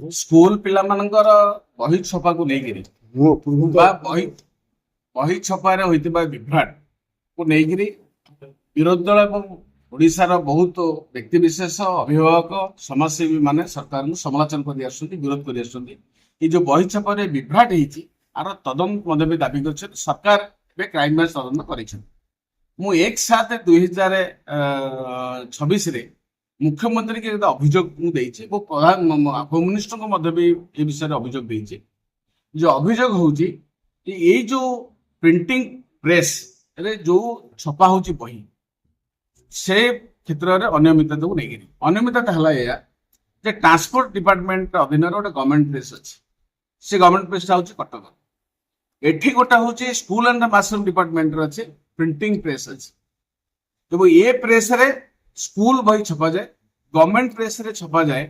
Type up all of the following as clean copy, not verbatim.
School ପିଲାମାନଙ୍କର ବହି ଛପାକୁ ନେଇକିରି ବା ବହି ଛପାରେ ହୋଇଥିବା ବିଭ୍ରାଟକୁ ନେଇକିରି ବିରୋଧୀ ଦଳ ଏବଂ ଓଡ଼ିଶାର ବହୁତ ବ୍ୟକ୍ତିବିଶେଷ ଅଭିଭାବକ ସମାଜସେବୀ ମାନେ ସରକାରଙ୍କୁ ସମାଲୋଚନା କରି ଆସୁଛନ୍ତି, ବିରୋଧ କରି ଆସୁଛନ୍ତି। ଏ ଯୋଉ ବହି ଛପାରେ ବିଭ୍ରାଟ ହେଇଛି ଆର ତଦନ୍ତ ମଧ୍ୟ ବି ଦାବି କରିଛନ୍ତି। ସରକାର ଏବେ କ୍ରାଇମବ୍ରାଞ୍ଚ ତଦନ୍ତ କରିଛନ୍ତି। ମୁଁ 1/7/2026 ମୁଖ୍ୟମନ୍ତ୍ରୀଙ୍କୁ ଗୋଟେ ଅଭିଯୋଗ ମୁଁ ଦେଇଛି, ମୁଁ ହୋମ ମିନିଷ୍ଟରଙ୍କୁ ମଧ୍ୟ ବି ଏ ବିଷୟରେ ଅଭିଯୋଗ ଦେଇଛି। ଯୋଉ ଅଭିଯୋଗ ହଉଛି ଏଇ ଯୋଉ ପ୍ରିଣ୍ଟିଂ ପ୍ରେସ୍ ରେ ଯୋଉ ଛପା ହଉଛି ବହି ସେ କ୍ଷେତ୍ରରେ ଅନିୟମିତତାକୁ ନେଇକିରି ଅନିୟମିତତା ହେଲା ଏଇଆ ଯେ ଟ୍ରାନ୍ସପୋର୍ଟ ଡିପାର୍ଟମେଣ୍ଟ ଅଧୀନରେ ଗୋଟେ ଗଭର୍ଣ୍ଣମେଣ୍ଟ ପ୍ରେସ୍ ଅଛି। ସେ ଗଭର୍ଣ୍ଣମେଣ୍ଟ ପ୍ରେସଟା ହଉଛି କଟକ। ଏଠି ଗୋଟେ ହଉଛି ସ୍କୁଲ ଆଣ୍ଡ ମାସ ଡିପାର୍ଟମେଣ୍ଟର ଅଛି, ପ୍ରିଣ୍ଟିଂ ପ୍ରେସ୍ ଅଛି। ଏବଂ ଏ ପ୍ରେସରେ ସ୍କୁଲ ବହି ଛପାଯାଏ, ଗଭର୍ଣ୍ଣମେଣ୍ଟ ପ୍ରେସରେ ଛପାଯାଏ।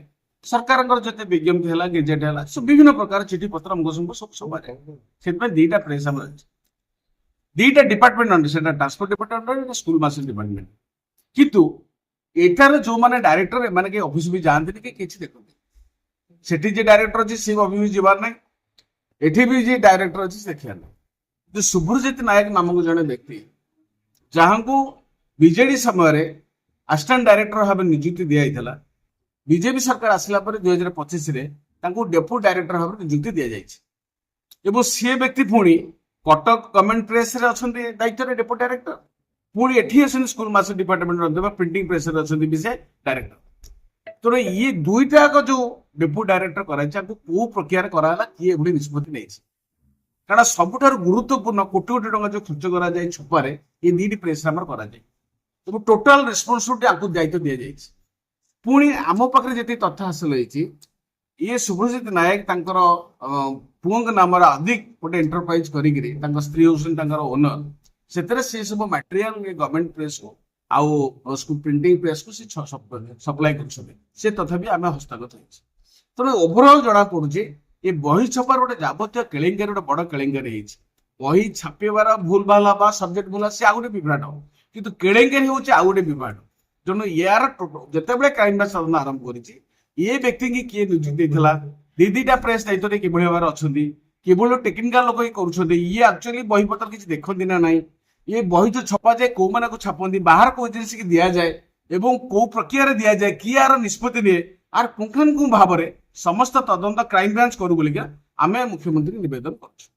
ସରକାରଙ୍କର ଯେତେ ବିଜ୍ଞପ୍ତି ହେଲା, ଗେଜେଟ୍ ହେଲା, ସବୁ ବିଭିନ୍ନ ପ୍ରକାର ଚିଠି ପତ୍ର ଅଙ୍ଗସମ୍ଭ ସବୁ ଛପାଯାଏ। ସେଥିପାଇଁ ଦିଟା ପ୍ରେସ୍ ଆମର ଅଛି, ଦିଟା ଡିପାର୍ଟମେଣ୍ଟ ଅଛି, ସେଟା transport department, school market department. କିନ୍ତୁ ଏଠାରେ ଯୋଉମାନେ ଡାଇରେକ୍ଟର ଏମାନେ କେହି ଅଫିସ ବି ଯାଆନ୍ତିନି କି କିଛି ଦେଖନ୍ତି। ସେଠି ଯେ ଡାଇରେକ୍ଟର ଅଛି ସେ ଅଫିସ ଯିବାର ନାହିଁ, ଏଠି ବି ଯେ ଡାଇରେକ୍ଟର ଅଛି ସେ ଦେଖିବାର ନାହିଁ। ଶୁଭ୍ରଜିତ ନାୟକ ନାମକ ଜଣେ ବ୍ୟକ୍ତି ଯାହାଙ୍କୁ ବିଜେଡି ସମୟରେ ଆସିଷ୍ଟାଣ୍ଟ ଡାଇରେକ୍ଟର ଭାବେ ନିଯୁକ୍ତି ଦିଆଯାଇଥିଲା, ବିଜେପି ସରକାର ଆସିଲା ପରେ 2025ରେ ତାଙ୍କୁ ଡେପୁଟି ଡାଇରେକ୍ଟର ଭାବରେ ନିଯୁକ୍ତି ଦିଆଯାଇଛି। ଏବଂ ସେ ବ୍ୟକ୍ତି ପୁଣି କଟକ ଗଭର୍ଣ୍ଣମେଣ୍ଟ ପ୍ରେସରେ ଅଛନ୍ତି ଦାୟିତ୍ୱରେ ଡେପୁଟି ଡାଇରେକ୍ଟର, ପୁଣି ଏଠି ଅଛନ୍ତି ସ୍କୁଲ ମାର୍କେଟ ଡିପାର୍ଟମେଣ୍ଟ ବା ପ୍ରିଣ୍ଟିଂ ପ୍ରେସରେ ଅଛନ୍ତି ବି ସେ ଡାଇରେକ୍ଟର। ତେଣୁ ଇଏ ଦୁଇଟା ଯାକ ଯୋଉ ଡେପୁଟି ଡାଇରେକ୍ଟର କରାଯାଇଛି ତାଙ୍କୁ କୋଉ ପ୍ରକ୍ରିୟାରେ କରାହେଲା, କିଏ ଏଭଳି ନିଷ୍ପତ୍ତି ନେଇଛି? କାରଣ ସବୁଠାରୁ ଗୁରୁତ୍ୱପୂର୍ଣ୍ଣ କୋଟି କୋଟି ଟଙ୍କା ଯୋଉ ଖର୍ଚ୍ଚ କରାଯାଏ ଛପାରେ ଏ ଦୁଇଟି ପ୍ରେସ୍ ଆମର କରାଯାଏ ଏବଂ ଟୋଟାଲ ରେସ୍ପନ୍ସିବିଲିଟି ଆଙ୍କୁ ଦାୟିତ୍ୱ ଦିଆଯାଇଛି। ପୁଣି ଆମ ପାଖରେ ଯେତିକି ତଥ୍ୟ ହାସଲ ହେଇଛି, ଇଏ ଶୁଭ୍ରଜିତ ନାୟକ ତାଙ୍କର ପୁଅଙ୍କ ନାମରେ ଅଧିକ ଗୋଟେ ଏଣ୍ଟରପ୍ରାଇଜ କରିକିରି ତାଙ୍କ ସ୍ତ୍ରୀ ହଉଛନ୍ତି ତାଙ୍କର ଓନର, ସେଥିରେ ସେ ସବୁ ମାଟେରିଆଲ ଗଭର୍ଣ୍ଣମେଣ୍ଟ ପ୍ରେସକୁ ଆଉ ପ୍ରିଣ୍ଟିଂ ପ୍ରେସକୁ ସେ ସପ୍ଲାଏ କରୁଛନ୍ତି। ସେ ତଥାପି ଆମେ ହସ୍ତଗତ ହେଇଛି। ତେଣୁ ଓଭରଅଲ ଜଣା ପଡୁଛି ଏ ବହି ଛପାର ଗୋଟେ ଯାବତୀୟ କେଳେଙ୍କାରୀ, ଗୋଟେ ବଡ କେଳେଙ୍କାରୀ ହେଇଛି। ବହି ଛାପିବାର ଭୁଲ ଭାଲ ହବା, ସବଜେକ୍ଟ ଭୁଲ ସେ ଆଉ ଗୋଟେ ବିଭ୍ରାଟ ହବ, କିନ୍ତୁ କେଳେଙ୍କାରୀ ହଉଛି ଆଉ ଗୋଟେ ବିଭ୍ରାଟ। ତେଣୁ ୟାର ଯେତେବେଳେ କ୍ରାଇମବ୍ରାଞ୍ଚ ତଦନ୍ତ ଆରମ୍ଭ କରିଛି, ଏ ବ୍ୟକ୍ତିକି କିଏ ନିଯୁକ୍ତି ଦେଇଥିଲା, ଦିଟା ପ୍ରେସ୍ ଦାୟିତ୍ୱରେ କିଭଳି ଭାବରେ ଅଛନ୍ତି, କିଭଳି ଟେକ୍ନିକାଲ ଲୋକ ହିଁ କରୁଛନ୍ତି, ଇଏ ଆକ୍ଚୁଆଲି ବହିପତ୍ର କିଛି ଦେଖନ୍ତି ନା ନାହିଁ, ଏ ବହି ଯୋଉ ଛପାଯାଏ କୋଉମାନଙ୍କୁ ଛାପନ୍ତି, ବାହାର କୋଉ ଜିନିଷକି ଦିଆଯାଏ ଏବଂ କୋଉ ପ୍ରକ୍ରିୟାରେ ଦିଆଯାଏ, କିଏ ଆର ନିଷ୍ପତ୍ତି ନିଏ, ଆର ପୁଙ୍ଖାନୁପୁଙ୍ଖ ଭାବରେ ସମସ୍ତ ତଦନ୍ତ କ୍ରାଇମବ୍ରାଞ୍ଚ କରୁ ବୋଲିକା ଆମେ ମୁଖ୍ୟମନ୍ତ୍ରୀ ନିବେଦନ କରୁଛୁ।